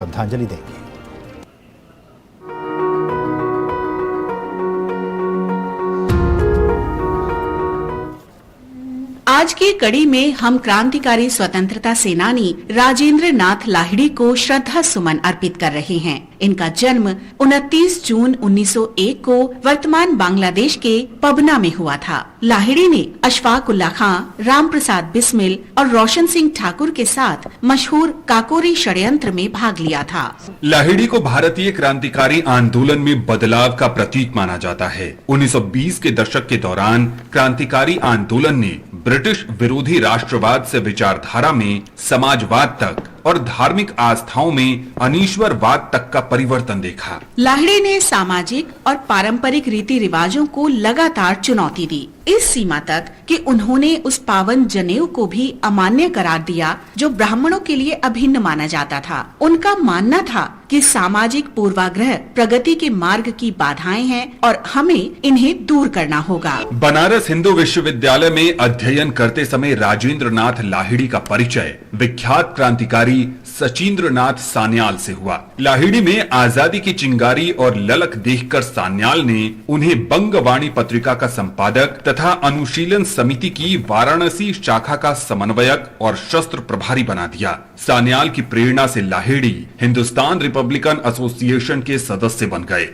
श्रद्धांजलि देंगे। आज की कड़ी में हम क्रांतिकारी स्वतंत्रता सेनानी राजेंद्र नाथ लाहिड़ी को श्रद्धा सुमन अर्पित कर रहे हैं। इनका जन्म 29 जून 1901 को वर्तमान बांग्लादेश के पबना में हुआ था। लाहिड़ी ने अशफाक उल्लाह खां, राम प्रसाद बिस्मिल और रोशन सिंह ठाकुर के साथ मशहूर काकोरी षड्यंत्र में भाग लिया था। लाहिड़ी को भारतीय क्रांतिकारी आंदोलन में बदलाव का प्रतीक माना जाता है। 1920 के दशक के दौरान क्रांतिकारी आंदोलन ने ब्रिटिश विरोधी राष्ट्रवाद से विचारधारा में समाजवाद तक और धार्मिक आस्थाओं में अनीश्वरवाद तक का परिवर्तन देखा। लाहिड़ी ने सामाजिक और पारंपरिक रीति रिवाजों को लगातार चुनौती दी, इस सीमा तक कि उन्होंने उस पावन जनेऊ को भी अमान्य करार दिया जो ब्राह्मणों के लिए अभिन्न माना जाता था। उनका मानना था कि सामाजिक पूर्वाग्रह प्रगति के मार्ग की बाधाएं हैं और हमें इन्हें दूर करना होगा। बनारस हिंदू विश्वविद्यालय में अध्ययन करते समय राजेंद्र नाथ लाहिड़ी का परिचय विख्यात क्रांतिकारी सचिंद्र नाथ सान्याल से हुआ। लाहिड़ी में आजादी की चिंगारी और ललक देखकर सान्याल ने उन्हें बंगवाणी पत्रिका का संपादक तथा अनुशीलन समिति की वाराणसी शाखा का समन्वयक और शस्त्र प्रभारी बना दिया। सान्याल की प्रेरणा से लाहिड़ी हिंदुस्तान रिपब्लिकन एसोसिएशन के सदस्य बन गए।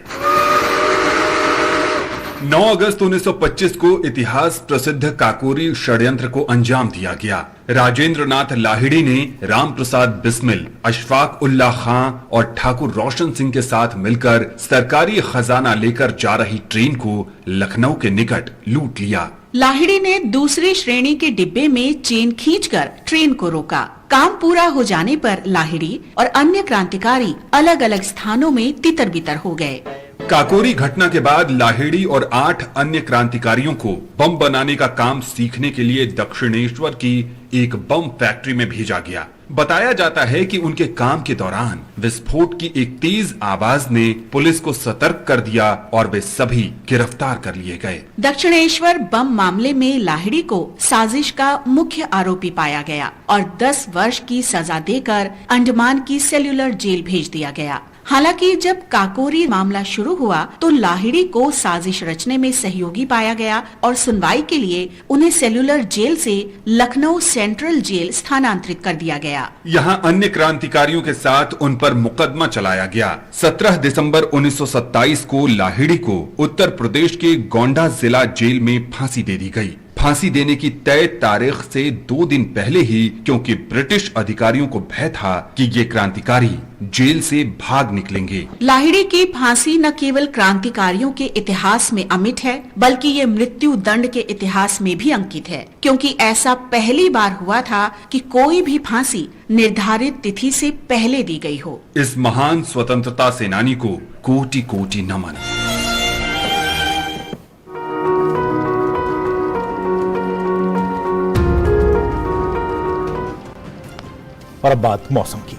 9 अगस्त 1925 को इतिहास प्रसिद्ध काकोरी षड्यंत्र को अंजाम दिया गया। राजेंद्र नाथ लाहिड़ी ने राम प्रसाद बिस्मिल, अशफाक उल्लाह खां और ठाकुर रोशन सिंह के साथ मिलकर सरकारी खजाना लेकर जा रही ट्रेन को लखनऊ के निकट लूट लिया। लाहिड़ी ने दूसरी श्रेणी के डिब्बे में चेन खींचकर ट्रेन को रोका। काम पूरा हो जाने पर लाहिड़ी और अन्य क्रांतिकारी अलग अलग स्थानों में तितर बितर हो गए। काकोरी घटना के बाद लाहिड़ी और 8 अन्य क्रांतिकारियों को बम बनाने का काम सीखने के लिए दक्षिणेश्वर की एक बम फैक्ट्री में भेजा गया। बताया जाता है कि उनके काम के दौरान विस्फोट की एक तेज आवाज ने पुलिस को सतर्क कर दिया और वे सभी गिरफ्तार कर लिए गए। दक्षिणेश्वर बम मामले में लाहिड़ी को साजिश का मुख्य आरोपी पाया गया और 10 वर्ष की सजा देकर अंडमान की सेल्यूलर जेल भेज दिया गया। हालांकि जब काकोरी मामला शुरू हुआ तो लाहिड़ी को साजिश रचने में सहयोगी पाया गया और सुनवाई के लिए उन्हें सेल्यूलर जेल से लखनऊ सेंट्रल जेल स्थानांतरित कर दिया गया। यहाँ अन्य क्रांतिकारियों के साथ उन पर मुकदमा चलाया गया। 17 दिसंबर 1927 को लाहिड़ी को उत्तर प्रदेश के गोंडा जिला जेल में फांसी दे दी गई। फांसी देने की तय तारीख से 2 दिन पहले ही, क्योंकि ब्रिटिश अधिकारियों को भय था कि ये क्रांतिकारी जेल से भाग निकलेंगे। लाहिड़ी की फांसी न केवल क्रांतिकारियों के इतिहास में अमिट है, बल्कि ये मृत्यु दंड के इतिहास में भी अंकित है, क्योंकि ऐसा पहली बार हुआ था कि कोई भी फांसी निर्धारित तिथि से पहले दी गई हो। इस महान स्वतंत्रता सेनानी को कोटि कोटि नमन। और अब बात मौसम की।